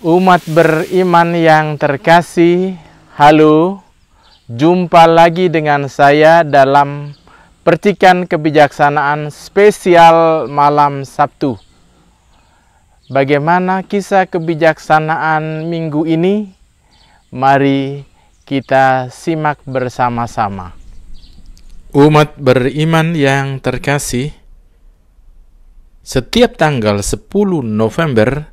Umat beriman yang terkasih, halo, jumpa lagi dengan saya dalam Percikan Kebijaksanaan spesial malam Sabtu. Bagaimana kisah kebijaksanaan minggu ini? Mari kita simak bersama-sama. Umat beriman yang terkasih, setiap tanggal 10 November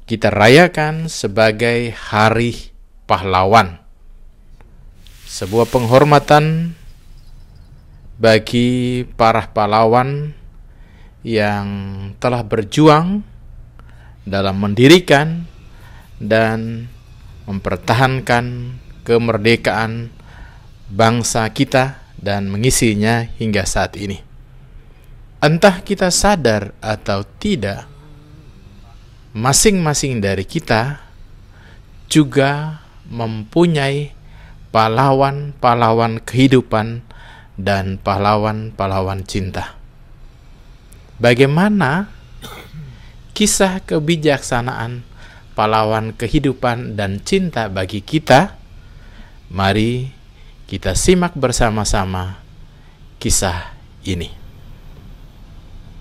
kita rayakan sebagai Hari Pahlawan. Sebuah penghormatan bagi para pahlawan yang telah berjuang dalam mendirikan dan mempertahankan kemerdekaan bangsa kita dan mengisinya hingga saat ini. Entah kita sadar atau tidak, masing-masing dari kita juga mempunyai pahlawan-pahlawan kehidupan dan pahlawan-pahlawan cinta. Bagaimana kisah kebijaksanaan pahlawan kehidupan dan cinta bagi kita? Mari kita simak bersama-sama kisah ini.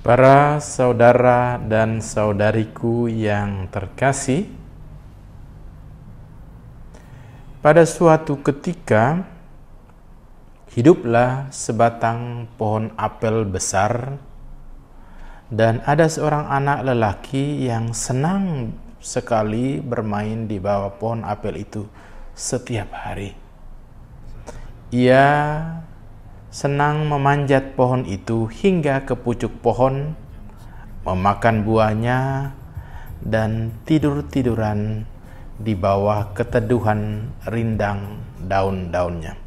Para saudara dan saudariku yang terkasih, pada suatu ketika hiduplah sebatang pohon apel besar, dan ada seorang anak lelaki yang senang sekali bermain di bawah pohon apel itu setiap hari. Ia senang memanjat pohon itu hingga ke pucuk pohon, memakan buahnya, dan tidur-tiduran di bawah keteduhan rindang daun-daunnya.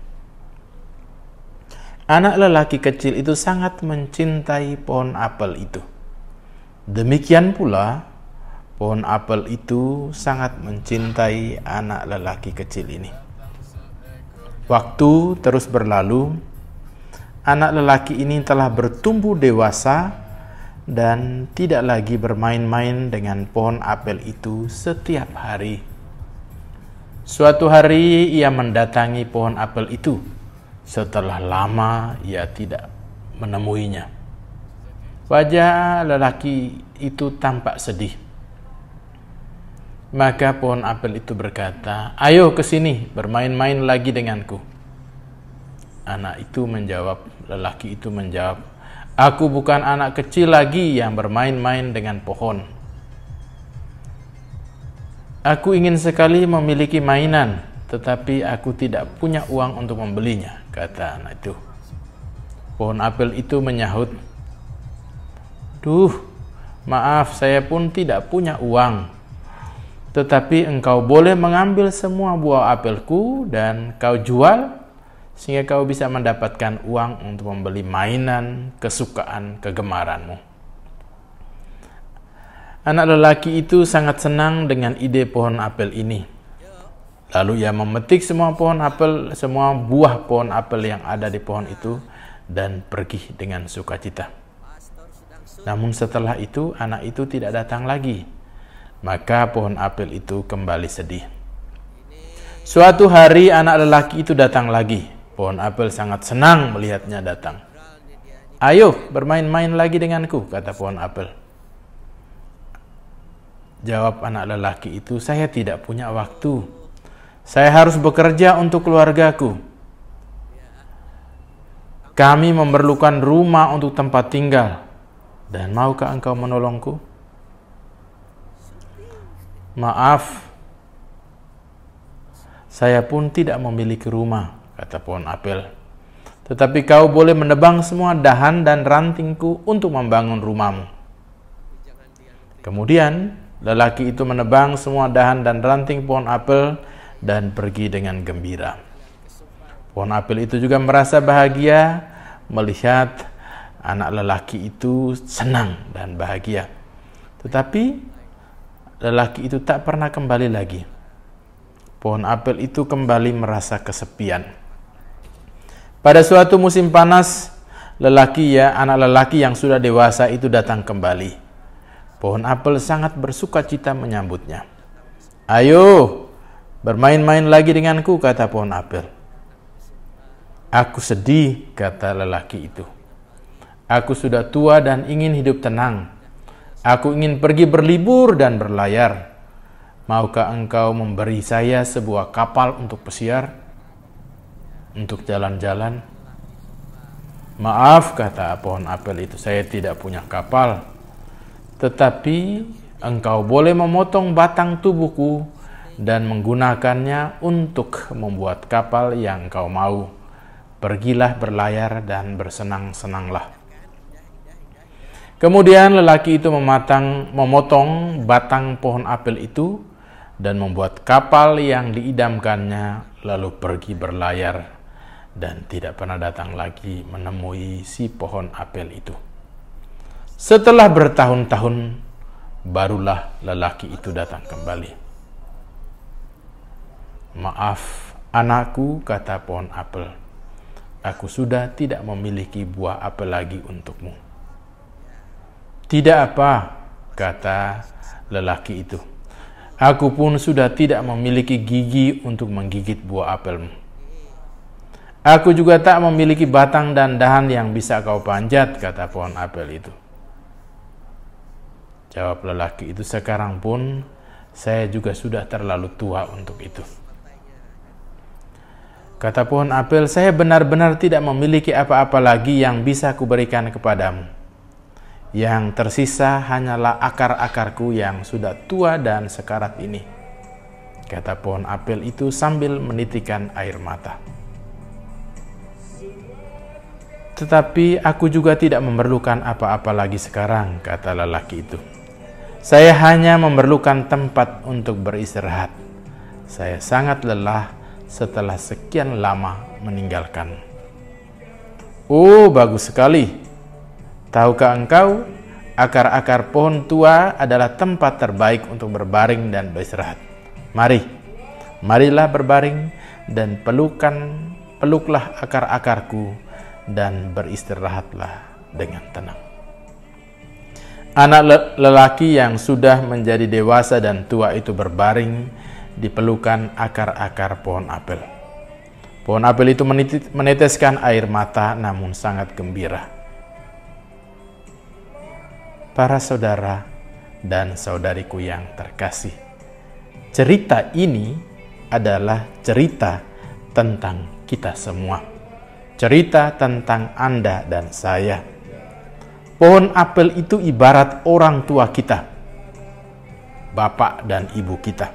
Anak lelaki kecil itu sangat mencintai pohon apel itu. Demikian pula, pohon apel itu sangat mencintai anak lelaki kecil ini. Waktu terus berlalu. Anak lelaki ini telah bertumbuh dewasa dan tidak lagi bermain-main dengan pohon apel itu setiap hari. Suatu hari ia mendatangi pohon apel itu. Setelah lama ia tidak menemuinya. Wajah lelaki itu tampak sedih. Maka pohon apel itu berkata, "Ayo ke sini bermain-main lagi denganku." Lelaki itu menjawab, "Aku bukan anak kecil lagi yang bermain-main dengan pohon. Aku ingin sekali memiliki mainan, tetapi aku tidak punya uang untuk membelinya," kata anak itu. Pohon apel itu menyahut, "Duh, maaf, saya pun tidak punya uang. Tetapi engkau boleh mengambil semua buah apelku dan kau jual, sehingga kau bisa mendapatkan uang untuk membeli mainan kesukaan kegemaranmu." Anak lelaki itu sangat senang dengan ide pohon apel ini. Lalu ia memetik semua buah pohon apel yang ada di pohon itu dan pergi dengan sukacita. Namun setelah itu anak itu tidak datang lagi. Maka pohon apel itu kembali sedih. Suatu hari anak lelaki itu datang lagi. Pohon apel sangat senang melihatnya datang. "Ayo bermain-main lagi denganku," kata pohon apel. Jawab anak lelaki itu, "Saya tidak punya waktu. Saya harus bekerja untuk keluargaku. Kami memerlukan rumah untuk tempat tinggal. Dan maukah engkau menolongku?" "Maaf, saya pun tidak memiliki rumah," kata pohon apel. "Tetapi kau boleh menebang semua dahan dan rantingku untuk membangun rumahmu." Kemudian lelaki itu menebang semua dahan dan ranting pohon apel dan pergi dengan gembira. Pohon apel itu juga merasa bahagia melihat anak lelaki itu senang dan bahagia. Tetapi lelaki itu tak pernah kembali lagi. Pohon apel itu kembali merasa kesepian. Pada suatu musim panas, anak lelaki yang sudah dewasa itu datang kembali. Pohon apel sangat bersuka cita menyambutnya. Ayo, bermain-main lagi denganku, kata pohon apel. Aku sedih, kata lelaki itu. Aku sudah tua dan ingin hidup tenang. Aku ingin pergi berlibur dan berlayar. Maukah engkau memberi saya sebuah kapal untuk pesiar? Untuk jalan-jalan? Maaf, kata pohon apel itu, saya tidak punya kapal. Tetapi engkau boleh memotong batang tubuhku dan menggunakannya untuk membuat kapal yang engkau mau. Pergilah berlayar dan bersenang-senanglah. Kemudian lelaki itu memotong batang pohon apel itu dan membuat kapal yang diidamkannya, lalu pergi berlayar dan tidak pernah datang lagi menemui si pohon apel itu. Setelah bertahun-tahun, barulah lelaki itu datang kembali. Maaf, anakku, kata pohon apel. Aku sudah tidak memiliki buah apel lagi untukmu. Tidak apa, kata lelaki itu. Aku pun sudah tidak memiliki gigi untuk menggigit buah apelmu. Aku juga tak memiliki batang dan dahan yang bisa kau panjat, kata pohon apel itu. Jawab lelaki itu, sekarang pun saya juga sudah terlalu tua untuk itu. Kata pohon apel, saya benar-benar tidak memiliki apa-apa lagi yang bisa kuberikan kepadamu. Yang tersisa hanyalah akar-akarku yang sudah tua dan sekarat ini, kata pohon apel itu sambil menitikkan air mata. Tetapi aku juga tidak memerlukan apa-apa lagi sekarang, kata lelaki itu. Saya hanya memerlukan tempat untuk beristirahat. Saya sangat lelah setelah sekian lama meninggalkan. Oh, bagus sekali. Tahukah engkau, akar-akar pohon tua adalah tempat terbaik untuk berbaring dan beristirahat. Marilah berbaring dan peluklah akar-akarku dan beristirahatlah dengan tenang. Anak lelaki yang sudah menjadi dewasa dan tua itu berbaring di pelukan akar-akar pohon apel. Pohon apel itu meneteskan air mata namun sangat gembira. Para saudara dan saudariku yang terkasih, cerita ini adalah cerita tentang kita semua. Cerita tentang Anda dan saya. Pohon apel itu ibarat orang tua kita, bapak dan ibu kita.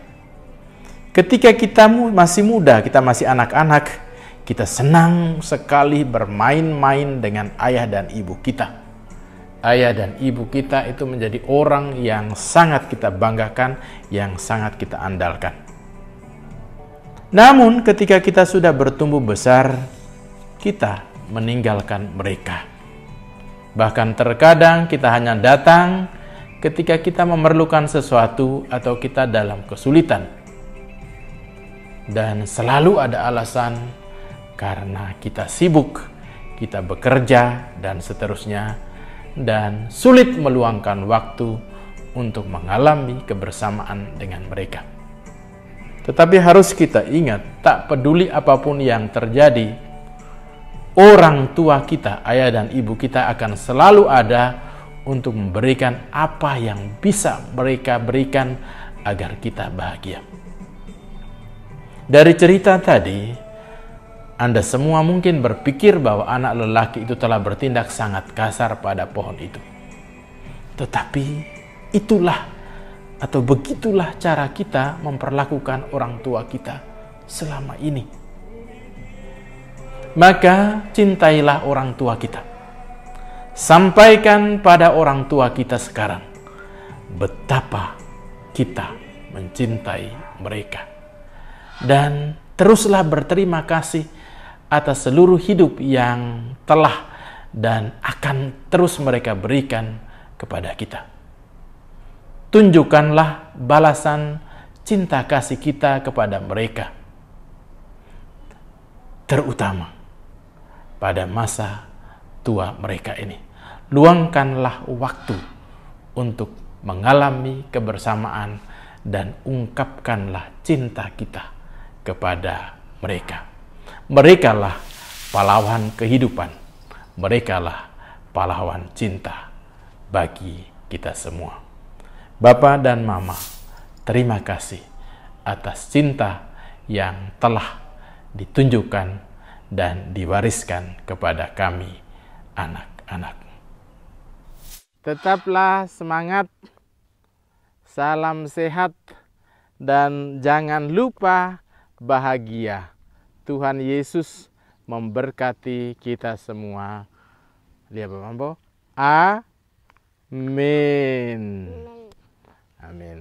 Ketika kita masih muda, kita masih anak-anak, kita senang sekali bermain-main dengan ayah dan ibu kita. Ayah dan ibu kita itu menjadi orang yang sangat kita banggakan, yang sangat kita andalkan. Namun ketika kita sudah bertumbuh besar, kita meninggalkan mereka. Bahkan terkadang kita hanya datang ketika kita memerlukan sesuatu atau kita dalam kesulitan. Dan selalu ada alasan karena kita sibuk, kita bekerja dan seterusnya, dan sulit meluangkan waktu untuk mengalami kebersamaan dengan mereka. Tetapi harus kita ingat, tak peduli apapun yang terjadi, orang tua kita, ayah dan ibu kita akan selalu ada untuk memberikan apa yang bisa mereka berikan agar kita bahagia. Dari cerita tadi, Anda semua mungkin berpikir bahwa anak lelaki itu telah bertindak sangat kasar pada pohon itu. Tetapi itulah atau begitulah cara kita memperlakukan orang tua kita selama ini. Maka cintailah orang tua kita. Sampaikan pada orang tua kita sekarang betapa kita mencintai mereka. Dan teruslah berterima kasih atas seluruh hidup yang telah dan akan terus mereka berikan kepada kita. Tunjukkanlah balasan cinta kasih kita kepada mereka, terutama pada masa tua mereka ini. Luangkanlah waktu untuk mengalami kebersamaan dan ungkapkanlah cinta kita kepada mereka. Merekalah pahlawan kehidupan. Merekalah pahlawan cinta bagi kita semua. Bapa dan Mama, terima kasih atas cinta yang telah ditunjukkan dan diwariskan kepada kami, anak-anak. Tetaplah semangat, salam sehat, dan jangan lupa bahagia. Tuhan Yesus memberkati kita semua. Lihat Bapak. Amin. Amin.